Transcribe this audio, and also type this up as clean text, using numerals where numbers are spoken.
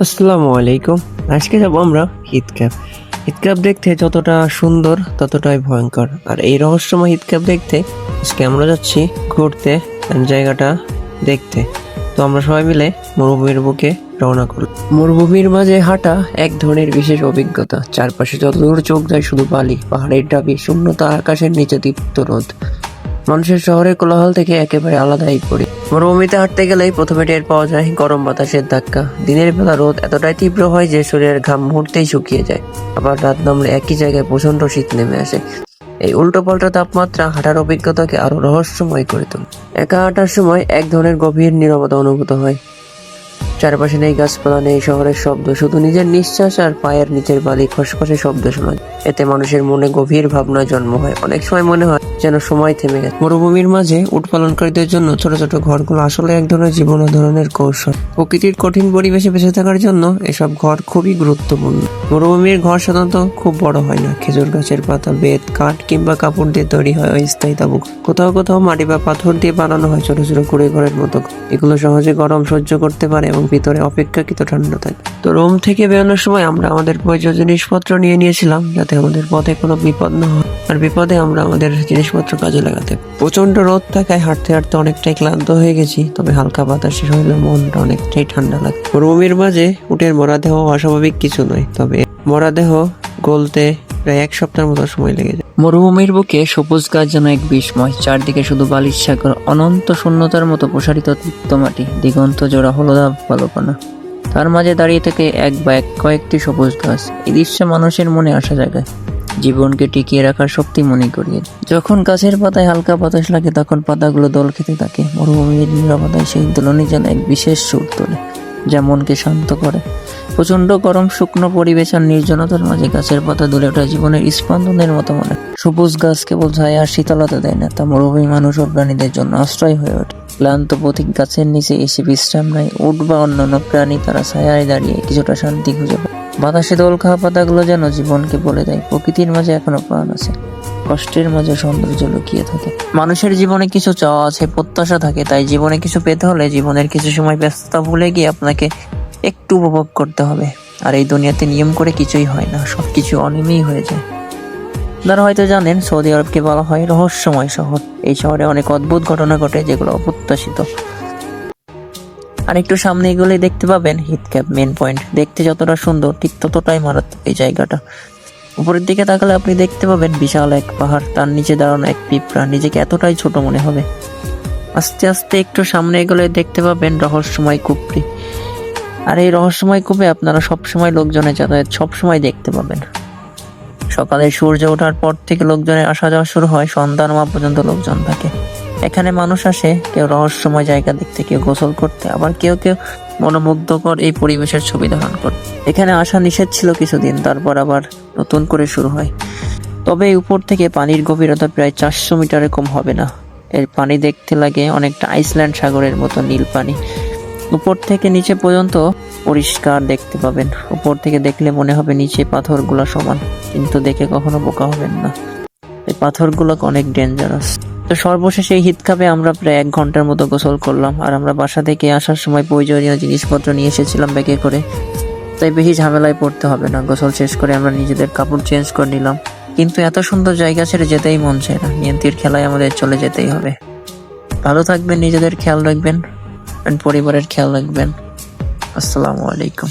আসসালামু আলাইকুম। আজকে যাব আমরা হিথক্যাপ। হিথক্যাপ দেখতে যতটা সুন্দর ততটাই ভয়ঙ্কর। আর এই রহস্যময় হিথক্যাপ দেখতে আজকে আমরা যাচ্ছি ঘুরতে, জায়গাটা দেখতে। তো আমরা সবাই মিলে মরুভূমির বুকে রওনা করব। মরুভূমির মাঝে হাঁটা এক ধরনের বিশেষ অভিজ্ঞতা। চারপাশে যতদূর চোখ যায় শুধু বালি, পাহাড়ের ঢাবি, শূন্যতা, আকাশের নিচে দীপ্ত রোদ। মানুষের শহরের কোলাহল থেকে একেবারে আলাদাই পড়ি। মরুভূমিতে হাঁটতে গেলেই প্রথমে টের পাওয়া যায় গরম বাতাসের ধাক্কা। দিনের বেলা রোদ এতটাই তীব্র হয় যে শরীরের ঘাম মুহূর্তেই শুকিয়ে যায়। আবার রাত নামলে একই জায়গায় প্রচন্ড শীত নেমে আসে। এই উল্টো পাল্টা তাপমাত্রা হাঁটার অভিজ্ঞতাকে আরো রহস্যময় করে তোলে। একা হাঁটার সময় এক ধরনের গভীর নীরবতা অনুভূত হয়। চারপাশে নেই গাছপালা, নেই শহরের শব্দ, শুধু নিজের নিঃশ্বাস আর পায়ের নিচের বালি খসখসে শব্দ শোনা যায়। এতে মানুষের মনে গভীর ভাবনা জন্ম হয়। অনেক সময় মনে হয় যেন সময় থেমে গেছে। মরুভূমির মাঝে উট পালনকারীদের জন্য ছোট ছোট ঘরগুলো আসলে এক ধরনের জীবন ধারণের কৌশল। প্রকৃতির কঠিন পরিবেশে বেঁচে থাকার জন্য এসব ঘর খুবই গুরুত্বপূর্ণ। মরুভূমির ঘর সাধারণত খুব বড় হয় না। খেজুর গাছের পাতা, বেত, কাঠ কিংবা কাপড় দিয়ে তৈরি হয় অস্থায়ী তাঁবু। কোথাও কোথাও মাটি বা পাথর দিয়ে বানানো হয় ছোট ছোট কুড়ে ঘরের মতো। এগুলো সহজে গরম সহ্য করতে পারে এবং ভিতরে অপেক্ষাকৃত ঠান্ডা থাকে। তো রোম থেকে বেরোনোর সময় আমরা আমাদের প্রয়োজনীয় জিনিসপত্র নিয়ে নিয়েছিলাম, যাতে আমাদের পথে কোনো বিপদ না হয় আর বিপদে আমরা আমাদের জিনিসপত্র কাজে লাগাতে। প্রচন্ড রোদ থাকায় হাঁটতে হাঁটতে অনেকটাই ক্লান্ত হয়ে গেছি, তবে হালকা বাতাসে শরীরে মনটা অনেকটাই ঠান্ডা লাগে। মরুভূমির মাঝে উটের মরাদেহ অস্বাভাবিক কিছু নয়, তবে মরাদেহ গলতে প্রায় এক সপ্তাহের মতো সময় লেগে যায়। মরুভূমির বুকে সবুজ গাছ যেন এক বিস্ময়। চারদিকে শুধু বালির সাগর, অনন্ত শূন্যতার মতো প্রসারিত তৃপ্ত মাটি, দিগন্ত জোড়া হলুদাভ বালুকণা। তার মাঝে দাঁড়িয়ে থেকে এক বা কয়েকটি সবুজ গাছ। এই দৃশ্য মানুষের মনে আসা জায়গায় জীবনকে টিকিয়ে রাখার শক্তি মনে করিয়ে। যখন গাছের পাতায় হালকা বাতাস লাগে তখন পাতাগুলো দোল খেতে থাকে। মরুভূমির নীরবতায় সেই দোলনই যেন এক বিশেষ সুর তোলে, যা মনকে শান্ত করে। প্রচন্ড গরম শুকনো পরিবেশ আর নির্জনতার মাঝে গাছের পাতা দুলে ওঠা জীবনের স্পন্দনের মতো মনে। সবুজ গাছ কেবল ছায়া আর শীতলতা দেয় না, তা মরুভূমি মানুষ ও প্রাণীদের জন্য আশ্রয় হয়ে ওঠে। ক্লান্ত পথিক গাছের নিচে এসে বিশ্রাম নেয়। উট বা অন্যান্য প্রাণী তারা ছায়ায় দাঁড়িয়ে কিছুটা শান্তি খুঁজে পায়। বাতাসে দোল খাওয়া পাতাগুলো যেন জীবনকে বলে দেয় প্রকৃতির মাঝে এখনো প্রাণ আছে, কষ্টের মাঝে সৌন্দর্য লুকিয়ে থাকে। মানুষের জীবনে কিছু চাওয়া আছে, প্রত্যাশা থাকে, তাই জীবনে কিছু পেতে হলে জীবনের কিছু সময় ব্যস্ততা ভুলে গিয়ে আপনাকে একটু উপভোগ করতে হবে। আর এই দুনিয়াতে নিয়ম করে কিছুই হয় না, সবকিছু অনিয়মেই হয়ে যায়। আপনারা হয়তো জানেন সৌদি আরবকে বলা হয় রহস্যময় শহর। এই শহরে অনেক অদ্ভুত ঘটনা ঘটে যেগুলো অপ্রত্যাশিত। আর একটু সামনে এগুলো দেখতে পাবেন হিথক্যাপ মেন পয়েন্ট। দেখতে যতটা সুন্দর ঠিক ততটাই মারাত্মক এই জায়গাটা। উপরের দিকে তাকালে আপনি দেখতে পাবেন বিশাল এক পাহাড়, তার নিচে দাঁড়ানো এক পিঁপড়া। নিজেকে এতটাই ছোট মনে হবে। আস্তে আস্তে একটু সামনে এগুলো দেখতে পাবেন রহস্যময় কূপটি। আর এই রহস্যময় কূপে আপনারা সবসময় লোকজনের যাতায়াত সবসময় দেখতে পাবেন। সকালে সূর্য ওঠার পর থেকে লোকজনের আসা যাওয়া শুরু হয়, সন্ধ্যা নামা পর্যন্ত লোকজন থাকে। এখানে মানুষ আসে কেউ রহস্যময় জায়গা দেখতে, কেউ গোসল করতে, আবার কেউ কেউ মনোমুগ্ধকর এই পরিবেশের ছবি ধারণ করতে। এখানে আসা নিষেধ ছিল কিছুদিন, তারপর আবার নতুন করে শুরু হয়। তবে এই উপর থেকে পানির গভীরতা প্রায় 400 মিটারে কম হবে না। এর পানি দেখতে লাগে অনেকটা আইসল্যান্ড সাগরের মতো নীল পানি। উপর থেকে নিচে পর্যন্ত পরিষ্কার দেখতে পাবেন। উপর থেকে দেখলে মনে হবে নিচে পাথরগুলো সমান, কিন্তু দেখে কখনো বোকা হবেন না, এই পাথরগুলো অনেক ডেঞ্জারাস। তো সর্বশেষে এই হিথক্যাপে আমরা প্রায় 1 ঘন্টার মতো গোসল করলাম। আর আমরা বাসা থেকে আসার সময় প্রয়োজনীয় জিনিসপত্র নিয়ে এসেছিলাম ব্যাগে করে, তাই বেশি ঝামেলায় পড়তে হবে না। গোসল শেষ করে আমরা নিজেদের কাপড় চেঞ্জ করে নিলাম। কিন্তু এত সুন্দর জায়গা ছেড়ে যেতেই মন চায় না। নিয়তির খেলায় আমাদের চলে যেতেই হবে। ভালো থাকবেন, নিজেদের খেয়াল রাখবেন, পরিবারের খেয়াল রাখবেন। আসসালামু আলাইকুম।